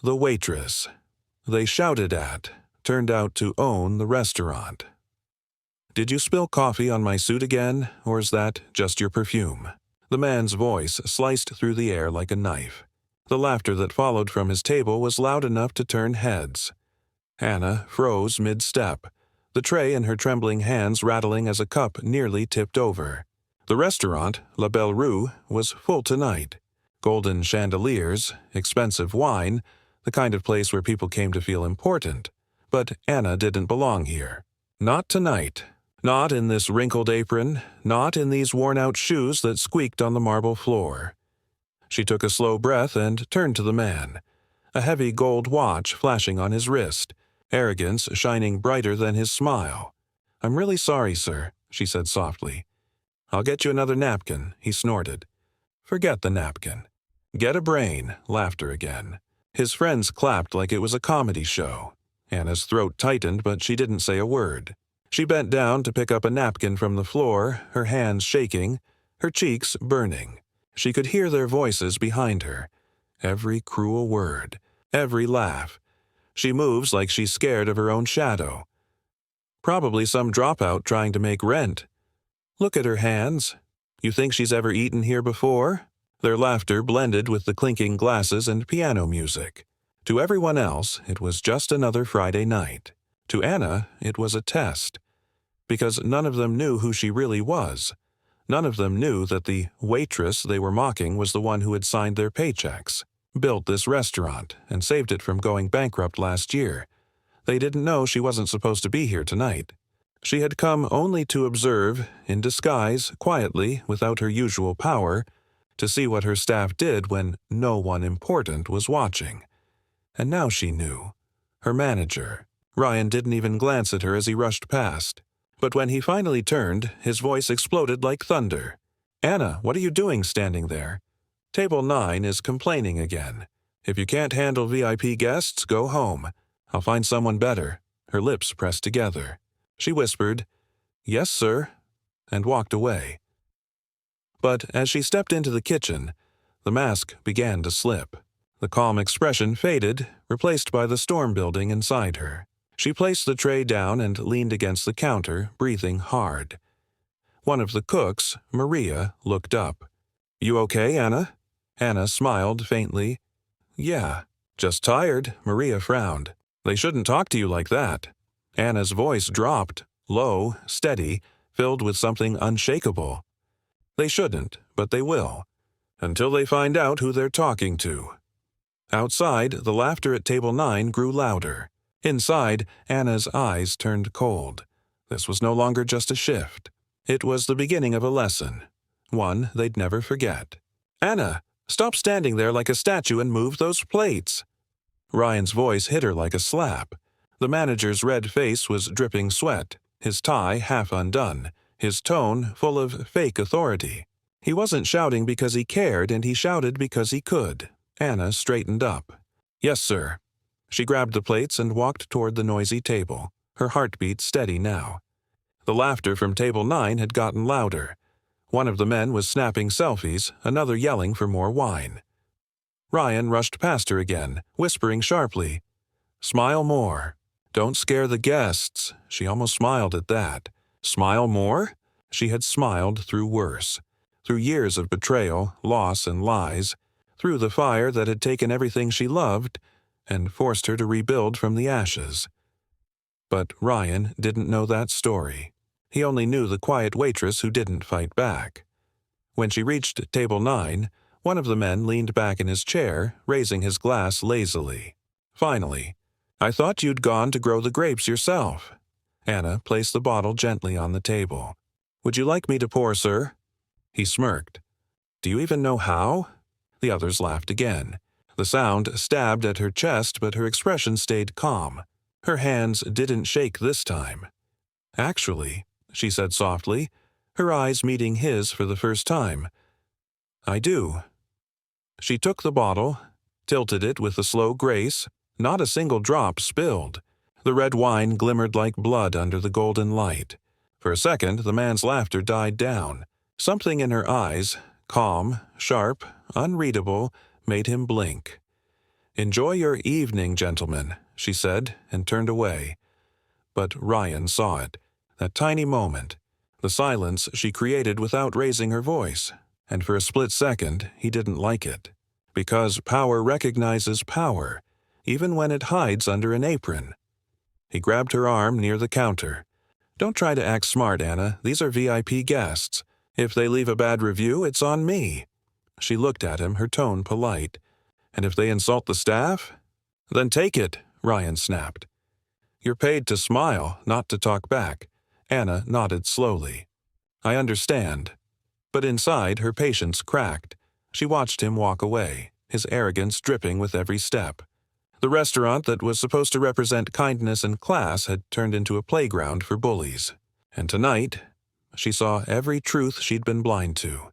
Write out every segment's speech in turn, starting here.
The waitress they shouted at turned out to own the restaurant. "Did you spill coffee on my suit again, or is that just your perfume?" The man's voice sliced through the air like a knife. The laughter that followed from his table was loud enough to turn heads. Anna froze mid-step, the tray in her trembling hands rattling as a cup nearly tipped over. The restaurant, La Belle Rue, was full tonight. Golden chandeliers, expensive wine, the kind of place where people came to feel important. But Anna didn't belong here. Not tonight. Not in this wrinkled apron, not in these worn-out shoes that squeaked on the marble floor. She took a slow breath and turned to the man, a heavy gold watch flashing on his wrist, arrogance shining brighter than his smile. "I'm really sorry, sir," she said softly. "I'll get you another napkin," he snorted. "Forget the napkin. Get a brain," laughter again. His friends clapped like it was a comedy show. Anna's throat tightened, but she didn't say a word. She bent down to pick up a napkin from the floor, her hands shaking, her cheeks burning. She could hear their voices behind her. Every cruel word, every laugh. She moves like she's scared of her own shadow. Probably some dropout trying to make rent. Look at her hands. You think she's ever eaten here before? Their laughter blended with the clinking glasses and piano music. To everyone else, it was just another Friday night. To Anna, it was a test. Because none of them knew who she really was. None of them knew that the waitress they were mocking was the one who had signed their paychecks, built this restaurant, and saved it from going bankrupt last year. They didn't know she wasn't supposed to be here tonight. She had come only to observe, in disguise, quietly, without her usual power, to see what her staff did when no one important was watching. And now she knew. Her manager. Ryan didn't even glance at her as he rushed past. But when he finally turned, his voice exploded like thunder. "Anna, what are you doing standing there? Table 9 is complaining again. If you can't handle VIP guests, go home. I'll find someone better." Her lips pressed together. She whispered, "Yes, sir," and walked away. But as she stepped into the kitchen, the mask began to slip. The calm expression faded, replaced by the storm building inside her. She placed the tray down and leaned against the counter, breathing hard. One of the cooks, Maria, looked up. "You okay, Anna?" Anna smiled faintly. "Yeah, just tired," Maria frowned. "They shouldn't talk to you like that." Anna's voice dropped, low, steady, filled with something unshakable. "They shouldn't, but they will. Until they find out who they're talking to." Outside, the laughter at Table 9 grew louder. Inside, Anna's eyes turned cold. This was no longer just a shift. It was the beginning of a lesson. One they'd never forget. "Anna, stop standing there like a statue and move those plates." Ryan's voice hit her like a slap. The manager's red face was dripping sweat, his tie half undone, his tone full of fake authority. He wasn't shouting because he cared, and he shouted because he could. Anna straightened up. "Yes, sir." She grabbed the plates and walked toward the noisy table, her heartbeat steady now. The laughter from Table 9 had gotten louder. One of the men was snapping selfies, another yelling for more wine. Ryan rushed past her again, whispering sharply, "Smile more. Don't scare the guests." She almost smiled at that. Smile more? She had smiled through worse. Through years of betrayal, loss, and lies. Through the fire that had taken everything she loved and forced her to rebuild from the ashes. But Ryan didn't know that story. He only knew the quiet waitress who didn't fight back. When she reached Table 9, one of the men leaned back in his chair, raising his glass lazily. Finally, "I thought you'd gone to grow the grapes yourself." Anna placed the bottle gently on the table. "Would you like me to pour, sir?" He smirked. "Do you even know how?" The others laughed again. The sound stabbed at her chest, but her expression stayed calm. Her hands didn't shake this time. "Actually," she said softly, her eyes meeting his for the first time, "I do." She took the bottle, tilted it with a slow grace. Not a single drop spilled. The red wine glimmered like blood under the golden light. For a second, the man's laughter died down. Something in her eyes, calm, sharp, unreadable, made him blink. "Enjoy your evening, gentlemen," she said, and turned away. But Ryan saw it, that tiny moment, the silence she created without raising her voice, and for a split second he didn't like it. Because power recognizes power, even when it hides under an apron. He grabbed her arm near the counter. "Don't try to act smart, Anna. These are VIP guests. If they leave a bad review, it's on me." She looked at him, her tone polite. "And if they insult the staff?" "Then take it," Ryan snapped. "You're paid to smile, not to talk back." Anna nodded slowly. "I understand." But inside, her patience cracked. She watched him walk away, his arrogance dripping with every step. The restaurant that was supposed to represent kindness and class had turned into a playground for bullies. And tonight, she saw every truth she'd been blind to.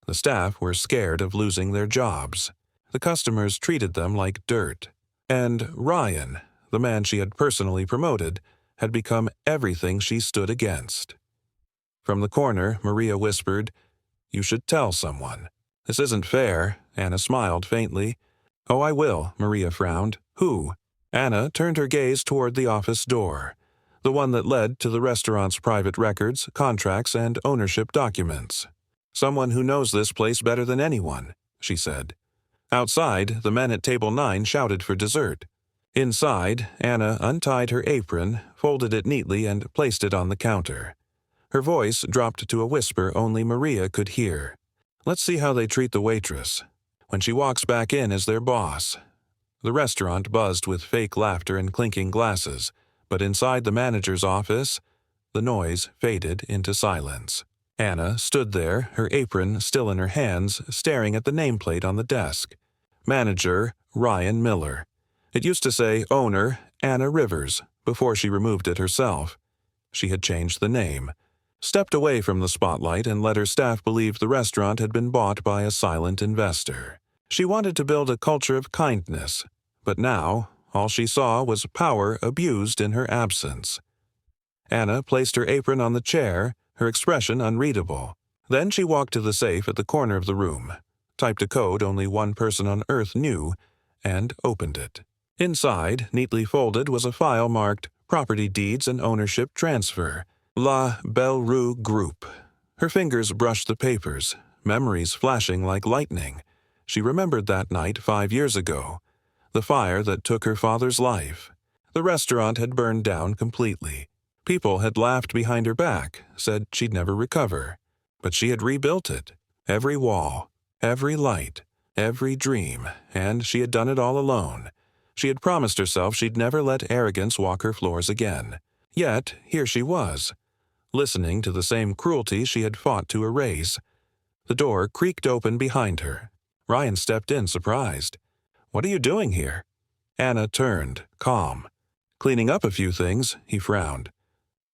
The staff were scared of losing their jobs. The customers treated them like dirt. And Ryan, the man she had personally promoted, had become everything she stood against. From the corner, Maria whispered, "You should tell someone." "This isn't fair," Anna smiled faintly. "Oh, I will," Maria frowned. "Who?" Anna turned her gaze toward the office door, the one that led to the restaurant's private records, contracts, and ownership documents. "Someone who knows this place better than anyone," she said. Outside, the men at table 9 shouted for dessert. Inside, Anna untied her apron, folded it neatly, and placed it on the counter. Her voice dropped to a whisper only Maria could hear. "Let's see how they treat the waitress when she walks back in as their boss." The restaurant buzzed with fake laughter and clinking glasses, but inside the manager's office, the noise faded into silence. Anna stood there, her apron still in her hands, staring at the nameplate on the desk. Manager, Ryan Miller. It used to say Owner, Anna Rivers, before she removed it herself. She had changed the name, stepped away from the spotlight, and let her staff believe the restaurant had been bought by a silent investor. She wanted to build a culture of kindness, but now all she saw was power abused in her absence. Anna placed her apron on the chair, her expression unreadable. Then she walked to the safe at the corner of the room, typed a code only one person on Earth knew, and opened it. Inside, neatly folded, was a file marked Property Deeds and Ownership Transfer, La Belle Rue Group. Her fingers brushed the papers, memories flashing like lightning. She remembered that night 5 years ago, the fire that took her father's life. The restaurant had burned down completely. People had laughed behind her back, said she'd never recover. But she had rebuilt it. Every wall, every light, every dream, and she had done it all alone. She had promised herself she'd never let arrogance walk her floors again. Yet, here she was, listening to the same cruelty she had fought to erase. The door creaked open behind her. Ryan stepped in, surprised. "What are you doing here?" Anna turned, calm. "Cleaning up a few things," he frowned.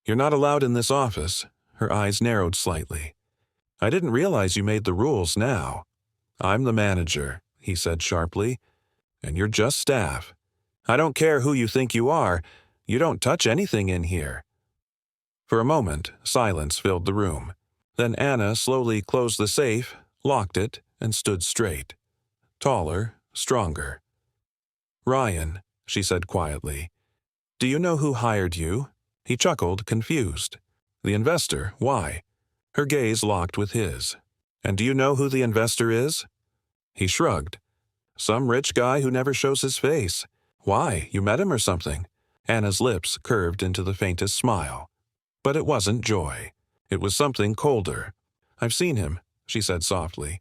"You're not allowed in this office." Her eyes narrowed slightly. "I didn't realize you made the rules now." "I'm the manager," he said sharply. "And you're just staff. I don't care who you think you are. You don't touch anything in here." For a moment, silence filled the room. Then Anna slowly closed the safe, locked it, and stood straight. Taller, stronger. "Ryan," she said quietly, "do you know who hired you?" He chuckled, confused. "The investor? Why?" Her gaze locked with his. "And do you know who the investor is?" He shrugged. "Some rich guy who never shows his face. Why, you met him or something?" Anna's lips curved into the faintest smile. But it wasn't joy. It was something colder. "I've seen him," she said softly.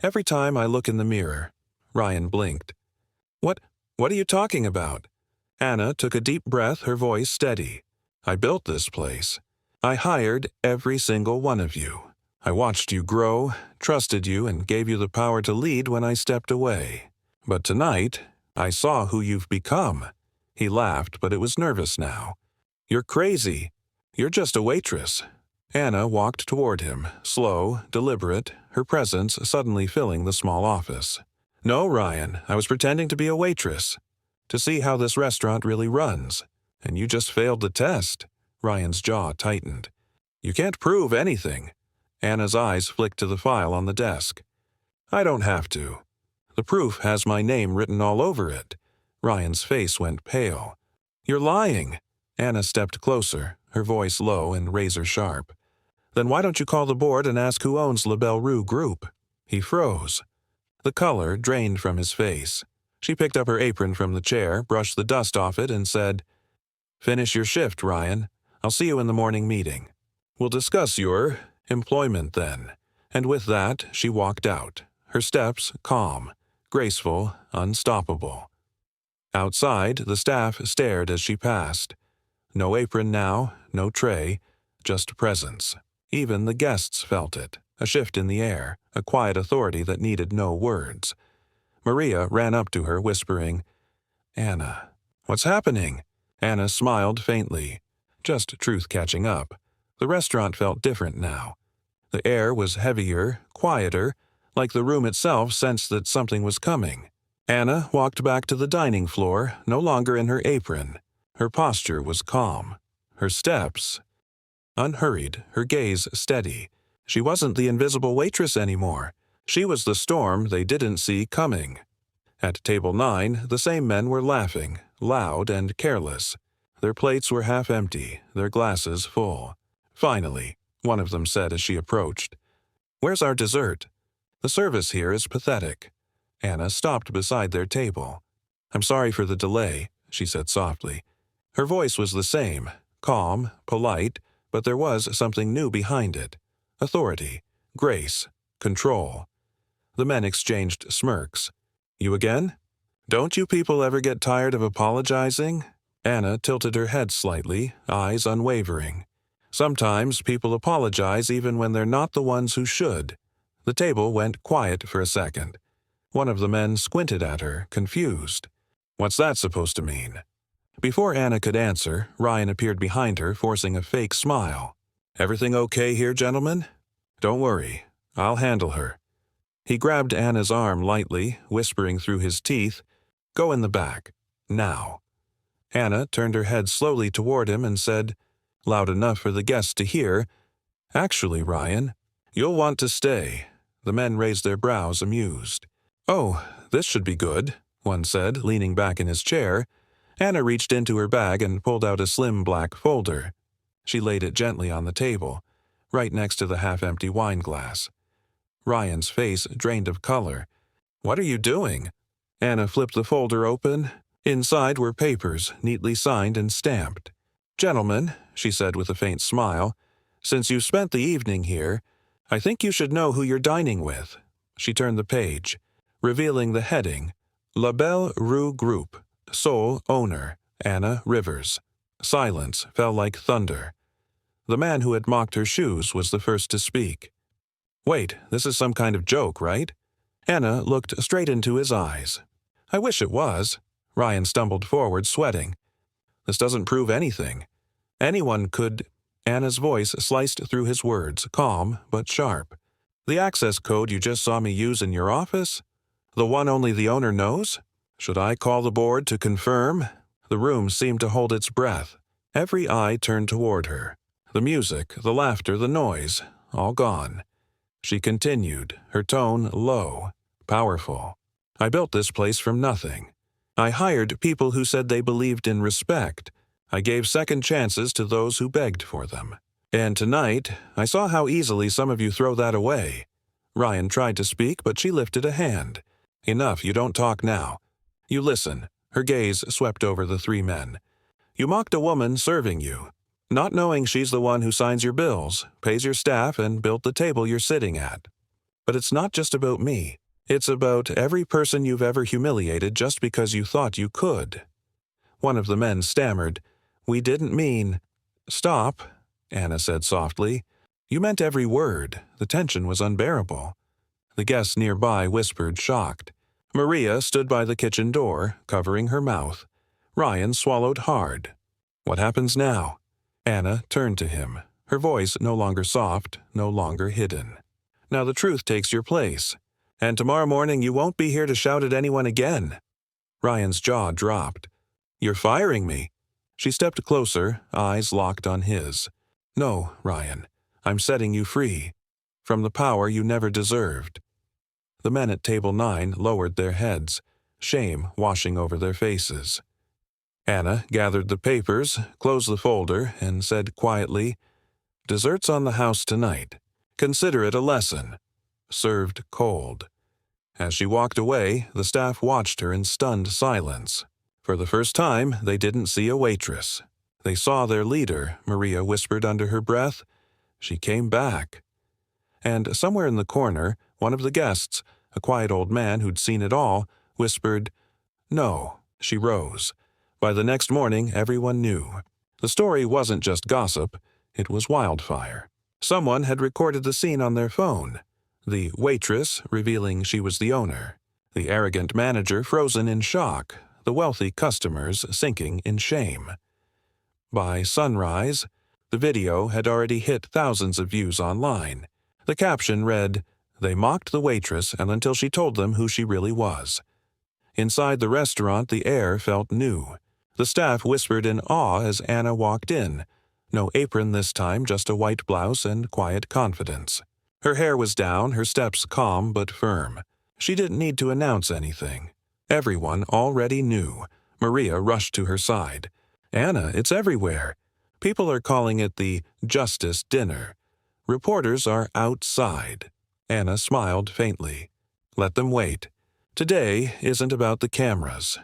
"Every time I look in the mirror." Ryan blinked. What are you talking about?" Anna took a deep breath, her voice steady. "I built this place. I hired every single one of you. I watched you grow, trusted you, and gave you the power to lead when I stepped away. But tonight, I saw who you've become." He laughed, but it was nervous now. "You're crazy. You're just a waitress." Anna walked toward him, slow, deliberate, her presence suddenly filling the small office. "No, Ryan, I was pretending to be a waitress, to see how this restaurant really runs. And you just failed the test." Ryan's jaw tightened. "You can't prove anything." Anna's eyes flicked to the file on the desk. "I don't have to. The proof has my name written all over it. Ryan's face went pale. "You're lying." Anna stepped closer, her voice low and razor-sharp. "Then why don't you call the board and ask who owns La Belle Rue Group?" He froze. The color drained from his face. She picked up her apron from the chair, brushed the dust off it, and said, "Finish your shift, Ryan. I'll see you in the morning meeting. We'll discuss your employment then." And with that, she walked out, her steps calm, graceful, unstoppable. Outside, the staff stared as she passed. No apron now, no tray, just presence. Even the guests felt it, a shift in the air, a quiet authority that needed no words. Maria ran up to her, whispering, "Anna, what's happening?" Anna smiled faintly. Just truth catching up. The restaurant felt different now. The air was heavier, quieter, like the room itself sensed that something was coming. Anna walked back to the dining floor, no longer in her apron. Her posture was calm. Her steps unhurried, her gaze steady. She wasn't the invisible waitress anymore. She was the storm they didn't see coming. At table 9, the same men were laughing, loud and careless. Their plates were half empty, their glasses full. Finally, one of them said as she approached, "Where's our dessert? The service here is pathetic." Anna stopped beside their table. "I'm sorry for the delay," she said softly. Her voice was the same, calm, polite, but there was something new behind it. Authority, grace, control. The men exchanged smirks. "You again? Don't you people ever get tired of apologizing?" Anna tilted her head slightly, eyes unwavering. "Sometimes people apologize even when they're not the ones who should." The table went quiet for a second. One of the men squinted at her, confused. "What's that supposed to mean?" Before Anna could answer, Ryan appeared behind her, forcing a fake smile. "Everything okay here, gentlemen? Don't worry, I'll handle her." He grabbed Anna's arm lightly, whispering through his teeth, "Go in the back. Now." Anna turned her head slowly toward him and said, loud enough for the guests to hear, "Actually, Ryan, you'll want to stay." The men raised their brows, amused. "Oh, this should be good," one said, leaning back in his chair. Anna reached into her bag and pulled out a slim black folder. She laid it gently on the table, right next to the half-empty wine glass. Ryan's face drained of color. "What are you doing?" Anna flipped the folder open. Inside were papers, neatly signed and stamped. "Gentlemen," she said with a faint smile, "since you spent the evening here, I think you should know who you're dining with." She turned the page, revealing the heading, La Belle Rue Group, sole owner, Anna Rivers. Silence fell like thunder. The man who had mocked her shoes was the first to speak. "Wait, this is some kind of joke, right?" Anna looked straight into his eyes. "I wish it was." Ryan stumbled forward, sweating. "This doesn't prove anything. Anyone could—" Anna's voice sliced through his words, calm but sharp. "The access code you just saw me use in your office? The one only the owner knows? Should I call the board to confirm?" The room seemed to hold its breath. Every eye turned toward her. The music, the laughter, the noise, all gone. She continued, her tone low, powerful. "I built this place from nothing. I hired people who said they believed in respect. I gave second chances to those who begged for them. And tonight, I saw how easily some of you throw that away." Ryan tried to speak, but she lifted a hand. "Enough, you don't talk now. You listen." Her gaze swept over the three men. "You mocked a woman serving you, not knowing she's the one who signs your bills, pays your staff, and built the table you're sitting at. But it's not just about me. It's about every person you've ever humiliated just because you thought you could." One of the men stammered, "We didn't mean—" "Stop," Anna said softly. "You meant every word." The tension was unbearable. The guests nearby whispered, shocked. Maria stood by the kitchen door, covering her mouth. Ryan swallowed hard. "What happens now?" Anna turned to him, her voice no longer soft, no longer hidden. "Now the truth takes your place. And tomorrow morning you won't be here to shout at anyone again." Ryan's jaw dropped. "You're firing me." She stepped closer, eyes locked on his. "No, Ryan, I'm setting you free. From the power you never deserved." The men at table 9 lowered their heads. shame washing over their faces. Anna gathered the papers, closed the folder, and said quietly, "Dessert's on the house tonight. Consider it a lesson." Served cold. As she walked away, the staff watched her in stunned silence. For the first time, they didn't see a waitress. They saw their leader, Maria whispered under her breath. She came back. And somewhere in the corner, one of the guests, a quiet old man who'd seen it all, whispered, "No." She rose. By the next morning, everyone knew. The story wasn't just gossip, it was wildfire. Someone had recorded the scene on their phone. The waitress revealing she was the owner. The arrogant manager frozen in shock. The wealthy customers sinking in shame. By sunrise, the video had already hit thousands of views online. The caption read, "They mocked the waitress and until she told them who she really was." Inside the restaurant, the air felt new. The staff whispered in awe as Anna walked in. No apron this time, just a white blouse and quiet confidence. Her hair was down, her steps calm but firm. She didn't need to announce anything. Everyone already knew. Maria rushed to her side. "Anna, it's everywhere. People are calling it the Justice Dinner. Reporters are outside." Anna smiled faintly. "Let them wait. Today isn't about the cameras."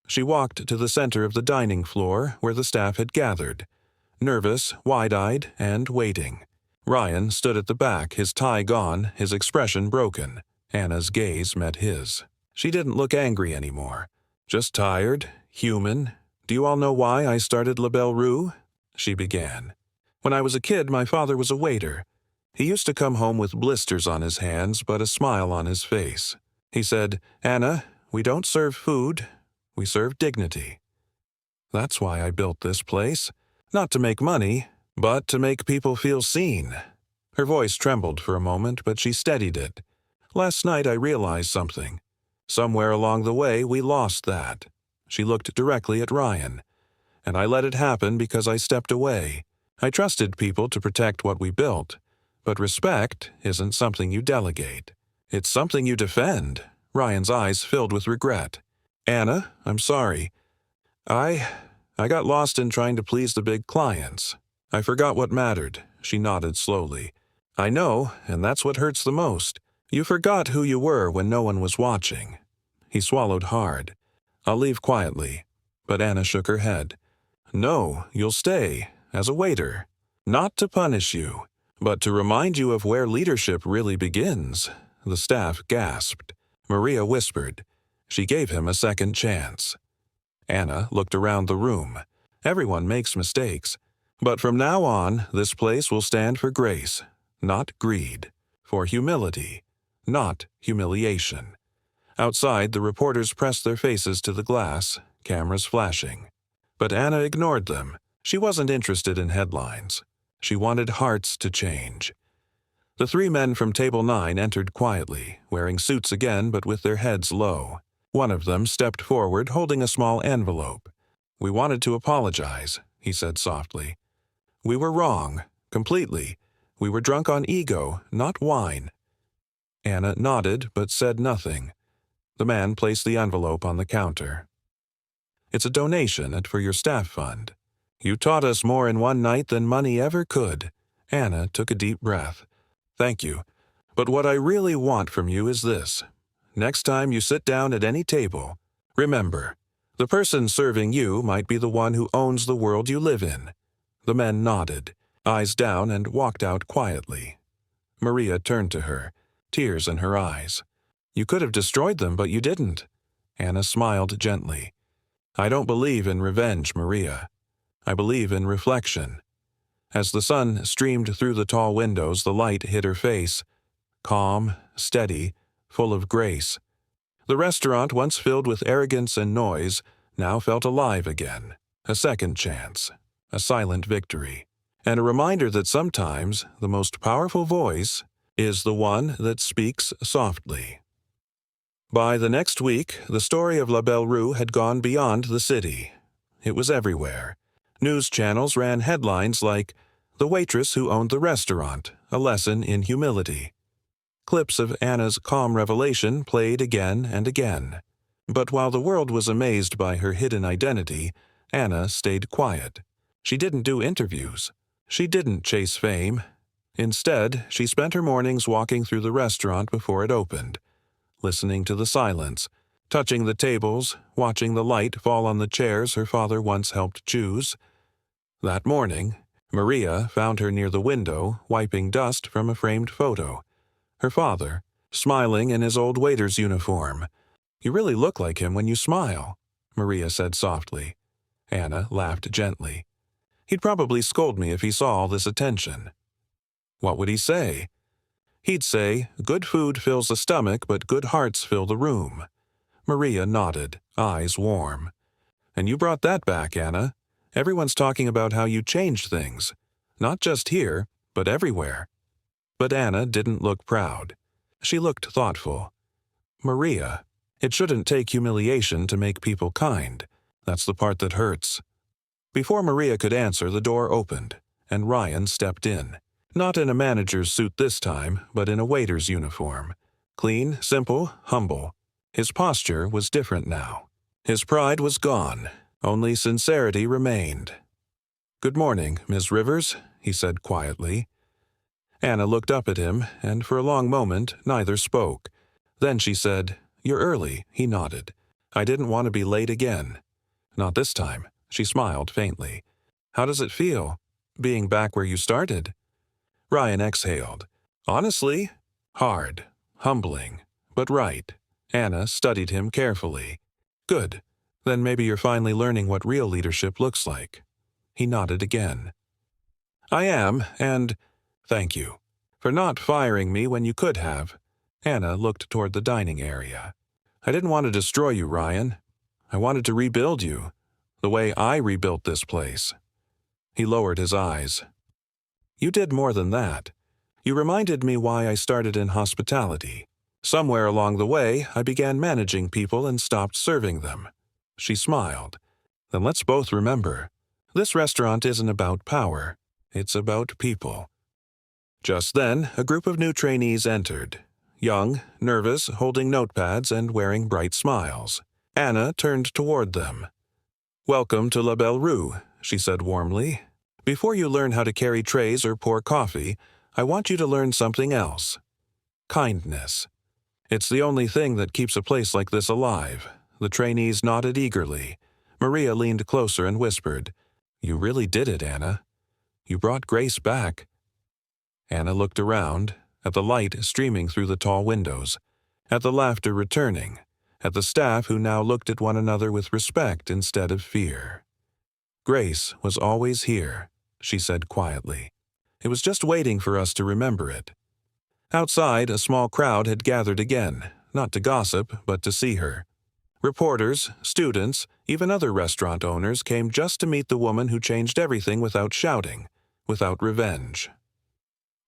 She walked to the center of the dining floor where the staff had gathered. Nervous, wide-eyed, and waiting. Ryan stood at the back, his tie gone, his expression broken. Anna's gaze met his. She didn't look angry anymore. Just tired, human. "Do you all know why I started La Belle Rue?" She began. "When I was a kid, my father was a waiter. He used to come home with blisters on his hands but a smile on his face. He said, 'Anna, we don't serve food, we serve dignity.' That's why I built this place. Not to make money, but to make people feel seen." Her voice trembled for a moment, but she steadied it. "Last night I realized something. Somewhere along the way we lost that." She looked directly at Ryan. "And I let it happen because I stepped away. I trusted people to protect what we built. But respect isn't something you delegate. It's something you defend." Ryan's eyes filled with regret. "Anna, I'm sorry. I got lost in trying to please the big clients. I forgot what mattered." She nodded slowly. "I know, and that's what hurts the most. You forgot who you were when no one was watching." He swallowed hard. "I'll leave quietly." But Anna shook her head. "No, you'll stay, as a waiter. Not to punish you, but to remind you of where leadership really begins." The staff gasped. Maria whispered. She gave him a second chance. Anna looked around the room. Everyone makes mistakes. But from now on, this place will stand for grace, not greed. For humility, not humiliation. Outside, the reporters pressed their faces to the glass, cameras flashing. But Anna ignored them. She wasn't interested in headlines. She wanted hearts to change. The three men from Table 9 entered quietly, wearing suits again but with their heads low. One of them stepped forward, holding a small envelope. "We wanted to apologize," he said softly. "We were wrong, completely. We were drunk on ego, not wine." Anna nodded but said nothing. The man placed the envelope on the counter. "It's a donation for your staff fund. You taught us more in one night than money ever could." Anna took a deep breath. "Thank you. But what I really want from you is this. Next time you sit down at any table, remember, the person serving you might be the one who owns the world you live in." The men nodded, eyes down, and walked out quietly. Maria turned to her, tears in her eyes. "You could have destroyed them, but you didn't." Anna smiled gently. "I don't believe in revenge, Maria. I believe in reflection." As the sun streamed through the tall windows, the light hit her face. Calm, steady, full of grace. The restaurant, once filled with arrogance and noise, now felt alive again. A second chance. A silent victory. And a reminder that sometimes the most powerful voice is the one that speaks softly. By the next week, the story of La Belle Rue had gone beyond the city. It was everywhere. News channels ran headlines like, "The Waitress Who Owned the Restaurant, A Lesson in Humility." Clips of Anna's calm revelation played again and again. But while the world was amazed by her hidden identity, Anna stayed quiet. She didn't do interviews. She didn't chase fame. Instead, she spent her mornings walking through the restaurant before it opened, listening to the silence, touching the tables, watching the light fall on the chairs her father once helped choose. That morning, Maria found her near the window, wiping dust from a framed photo. Her father, smiling in his old waiter's uniform. "You really look like him when you smile," Maria said softly. Anna laughed gently. "He'd probably scold me if he saw all this attention." "What would he say?" "He'd say, 'Good food fills the stomach, but good hearts fill the room.'" Maria nodded, eyes warm. "And you brought that back, Anna. Everyone's talking about how you changed things. Not just here, but everywhere." But Anna didn't look proud. She looked thoughtful. "Maria, it shouldn't take humiliation to make people kind. That's the part that hurts." Before Maria could answer, the door opened, and Ryan stepped in. Not in a manager's suit this time, but in a waiter's uniform. Clean, simple, humble. His posture was different now. His pride was gone. Only sincerity remained. "Good morning, Miss Rivers," he said quietly. Anna looked up at him, and for a long moment neither spoke. Then she said, "You're early." He nodded. "I didn't want to be late again." "Not this time." She smiled faintly. "How does it feel, being back where you started?" Ryan exhaled. "Honestly, hard, humbling, but right." Anna studied him carefully. "Good. Then maybe you're finally learning what real leadership looks like." He nodded again. "I am, and thank you for not firing me when you could have." Anna looked toward the dining area. "I didn't want to destroy you, Ryan. I wanted to rebuild you, the way I rebuilt this place." He lowered his eyes. "You did more than that. You reminded me why I started in hospitality. Somewhere along the way, I began managing people and stopped serving them." She smiled. "Then let's both remember, this restaurant isn't about power. It's about people." Just then, a group of new trainees entered. Young, nervous, holding notepads and wearing bright smiles. Anna turned toward them. "Welcome to La Belle Rue," she said warmly. "Before you learn how to carry trays or pour coffee, I want you to learn something else. Kindness. It's the only thing that keeps a place like this alive." The trainees nodded eagerly. Maria leaned closer and whispered, "You really did it, Anna. You brought grace back." Anna looked around, at the light streaming through the tall windows, at the laughter returning, at the staff who now looked at one another with respect instead of fear. "Grace was always here," she said quietly. "It was just waiting for us to remember it." Outside, a small crowd had gathered again, not to gossip, but to see her. Reporters, students, even other restaurant owners came just to meet the woman who changed everything without shouting, without revenge.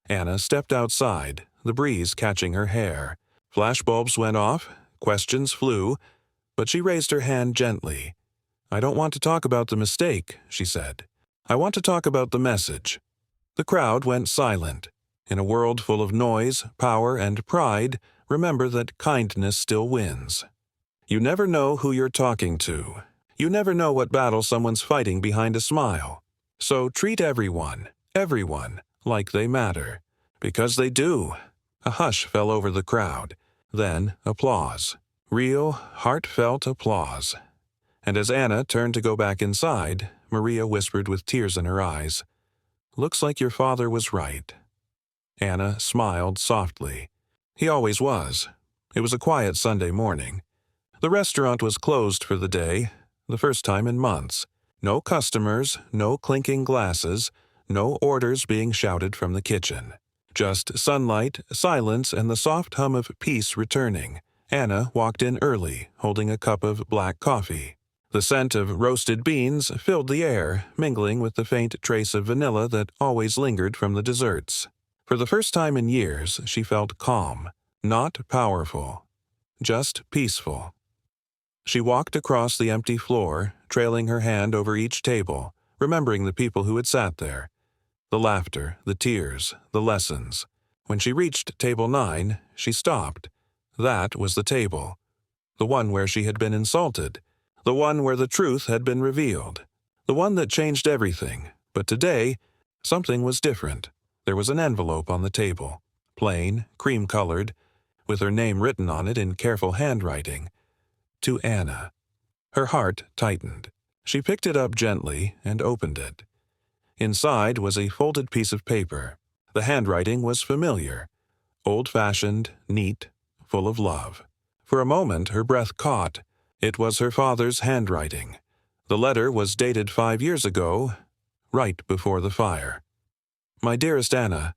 Anna stepped outside, the breeze catching her hair. Flashbulbs went off, questions flew, but she raised her hand gently. "I don't want to talk about the mistake," she said. "I want to talk about the message." The crowd went silent. In a world full of noise, power, and pride, remember that kindness still wins. You never know who you're talking to. You never know what battle someone's fighting behind a smile. So treat everyone, like they matter. Because they do. A hush fell over the crowd. Then applause. Real, heartfelt applause. And as Anna turned to go back inside, Maria whispered with tears in her eyes, "Looks like your father was right." Anna smiled softly. He always was. It was a quiet Sunday morning. The restaurant was closed for the day, the first time in months. No customers, no clinking glasses, no orders being shouted from the kitchen. Just sunlight, silence, and the soft hum of peace returning. Anna walked in early, holding a cup of black coffee. The scent of roasted beans filled the air, mingling with the faint trace of vanilla that always lingered from the desserts. For the first time in years, she felt calm, not powerful, just peaceful. She walked across the empty floor, trailing her hand over each table, remembering the people who had sat there. The laughter, the tears, the lessons. When she reached table 9, she stopped. That was the table. The one where she had been insulted. The one where the truth had been revealed. The one that changed everything. But today, something was different. There was an envelope on the table, plain, cream-colored, with her name written on it in careful handwriting. To Anna. Her heart tightened. She picked it up gently and opened it. Inside was a folded piece of paper. The handwriting was familiar, old-fashioned, neat, full of love. For a moment her breath caught. It was her father's handwriting. The letter was dated 5 years ago, right before the fire. My dearest Anna,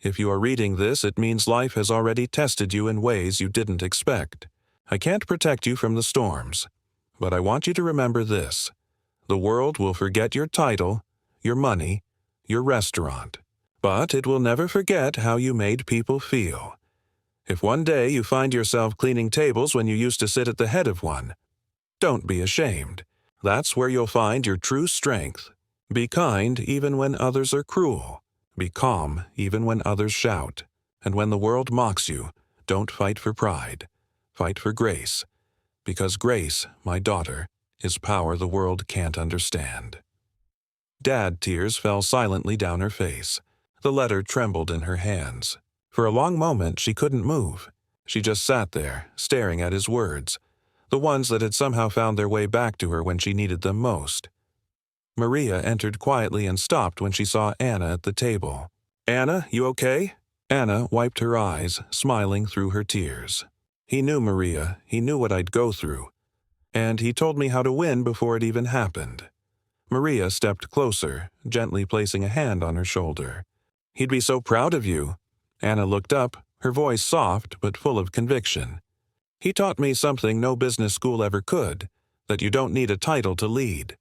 if you are reading this, it means life has already tested you in ways you didn't expect. I can't protect you from the storms, but I want you to remember this. The world will forget your title, your money, your restaurant, but it will never forget how you made people feel. If one day you find yourself cleaning tables when you used to sit at the head of one, don't be ashamed. That's where you'll find your true strength. Be kind even when others are cruel. Be calm even when others shout. And when the world mocks you, don't fight for pride. Fight for grace. Because grace, my daughter, is power the world can't understand. Dad tears fell silently down her face. The letter trembled in her hands. For a long moment she couldn't move. She just sat there, staring at his words, the ones that had somehow found their way back to her when she needed them most. Maria entered quietly and stopped when she saw Anna at the table. "Anna, you okay?" Anna wiped her eyes, smiling through her tears. "He knew, Maria. He knew what I'd go through. And he told me how to win before it even happened." Maria stepped closer, gently placing a hand on her shoulder. "He'd be so proud of you." Anna looked up, her voice soft but full of conviction. "He taught me something no business school ever could, that you don't need a title to lead.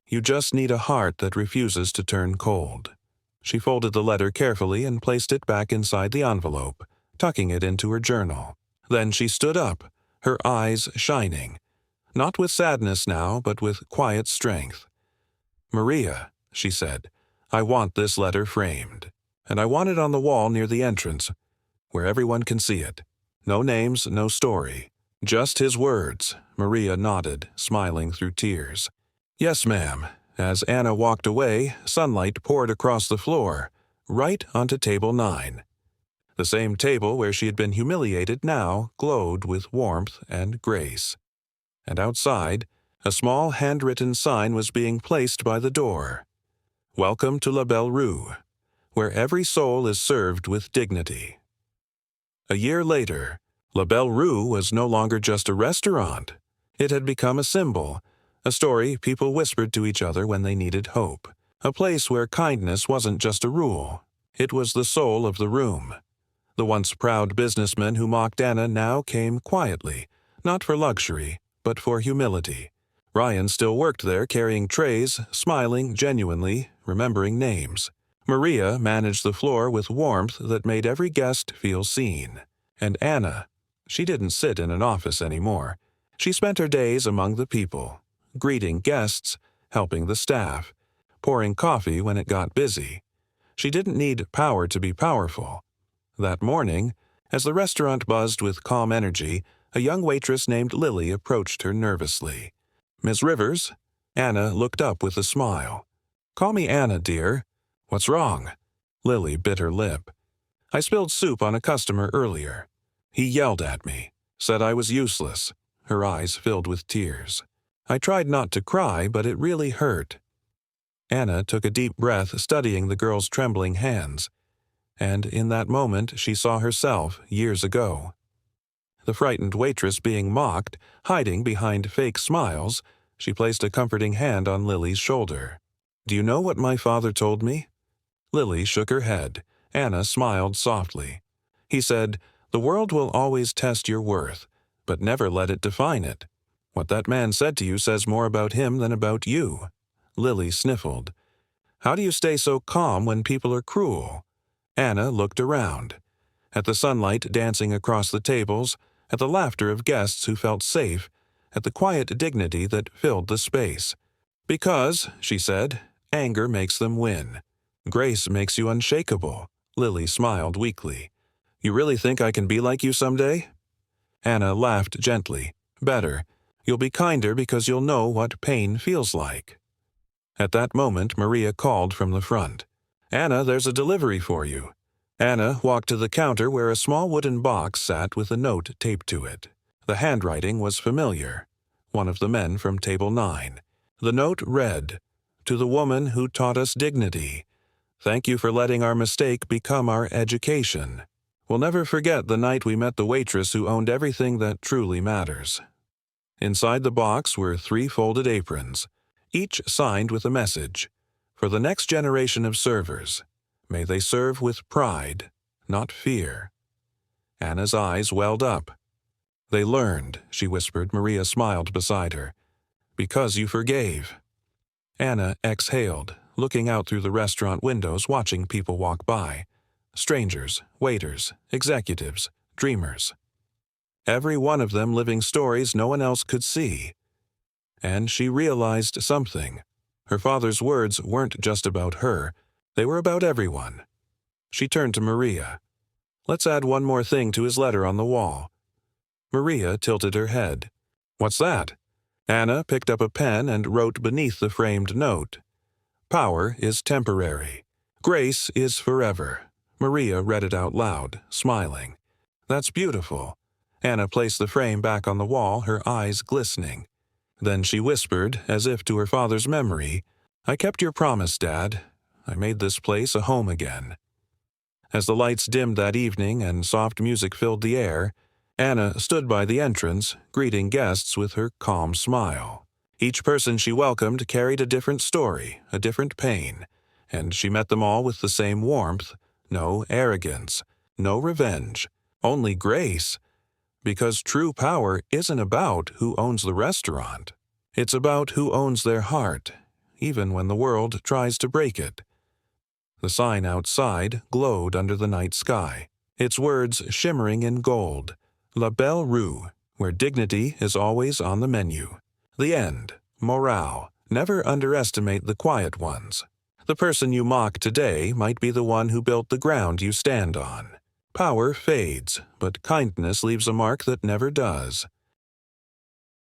You just need a heart that refuses to turn cold." She folded the letter carefully and placed it back inside the envelope, tucking it into her journal. Then she stood up, her eyes shining, not with sadness now, but with quiet strength. "Maria," she said, "I want this letter framed. And I want it on the wall near the entrance, where everyone can see it. No names, no story. Just his words." Maria nodded, smiling through tears. "Yes, ma'am." As Anna walked away, sunlight poured across the floor, right onto table 9. The same table where she had been humiliated now glowed with warmth and grace. And outside, a small handwritten sign was being placed by the door. "Welcome to La Belle Rue, where every soul is served with dignity." A year later, La Belle Rue was no longer just a restaurant. It had become a symbol, a story people whispered to each other when they needed hope, a place where kindness wasn't just a rule. It was the soul of the room. The once proud businessman who mocked Anna now came quietly, not for luxury, but for humility. Ryan still worked there carrying trays, smiling genuinely, remembering names. Maria managed the floor with warmth that made every guest feel seen. And Anna, she didn't sit in an office anymore. She spent her days among the people, greeting guests, helping the staff, pouring coffee when it got busy. She didn't need power to be powerful. That morning, as the restaurant buzzed with calm energy, a young waitress named Lily approached her nervously. "Miss Rivers?" Anna looked up with a smile. "Call me Anna, dear." "What's wrong?" Lily bit her lip. "I spilled soup on a customer earlier. He yelled at me, said I was useless." Her eyes filled with tears. "I tried not to cry, but it really hurt." Anna took a deep breath, studying the girl's trembling hands. And in that moment she saw herself years ago. The frightened waitress being mocked, hiding behind fake smiles, she placed a comforting hand on Lily's shoulder. "Do you know what my father told me?" Lily shook her head. Anna smiled softly. "He said, 'The world will always test your worth, but never let it define it. What that man said to you says more about him than about you.'" Lily sniffled. "How do you stay so calm when people are cruel?" Anna looked around, at the sunlight dancing across the tables, at the laughter of guests who felt safe, at the quiet dignity that filled the space. "Because," she said, "anger makes them win. Grace makes you unshakable." Lily smiled weakly. "You really think I can be like you someday?" Anna laughed gently, Better, you'll be kinder because you'll know what pain feels like. At that moment, Maria called from the front. Anna, there's a delivery for you. Anna walked to the counter where a small wooden box sat with a note taped to it. The handwriting was familiar. One of the men from Table 9. The note read, "To the woman who taught us dignity. Thank you for letting our mistake become our education. We'll never forget the night we met the waitress who owned everything that truly matters." Inside the box were 3 folded aprons, each signed with a message. For the next generation of servers, may they serve with pride, not fear. Anna's eyes welled up. "They learned," she whispered. Maria smiled beside her. "Because you forgave." Anna exhaled, looking out through the restaurant windows, watching people walk by. Strangers, waiters, executives, dreamers. Every one of them living stories no one else could see. And she realized something. Her father's words weren't just about her, they were about everyone. She turned to Maria. "Let's add one more thing to his letter on the wall." Maria tilted her head. "What's that?" Anna picked up a pen and wrote beneath the framed note. "Power is temporary. Grace is forever." Maria read it out loud, smiling. "That's beautiful." Anna placed the frame back on the wall, her eyes glistening. Then she whispered, as if to her father's memory, "I kept your promise, Dad. I made this place a home again." As the lights dimmed that evening and soft music filled the air, Anna stood by the entrance, greeting guests with her calm smile. Each person she welcomed carried a different story, a different pain, and she met them all with the same warmth, no arrogance, no revenge, only grace. Because true power isn't about who owns the restaurant. It's about who owns their heart, even when the world tries to break it. The sign outside glowed under the night sky, its words shimmering in gold. La Belle Rue, where dignity is always on the menu. The end. Morale. Never underestimate the quiet ones. The person you mock today might be the one who built the ground you stand on. Power fades, but kindness leaves a mark that never does.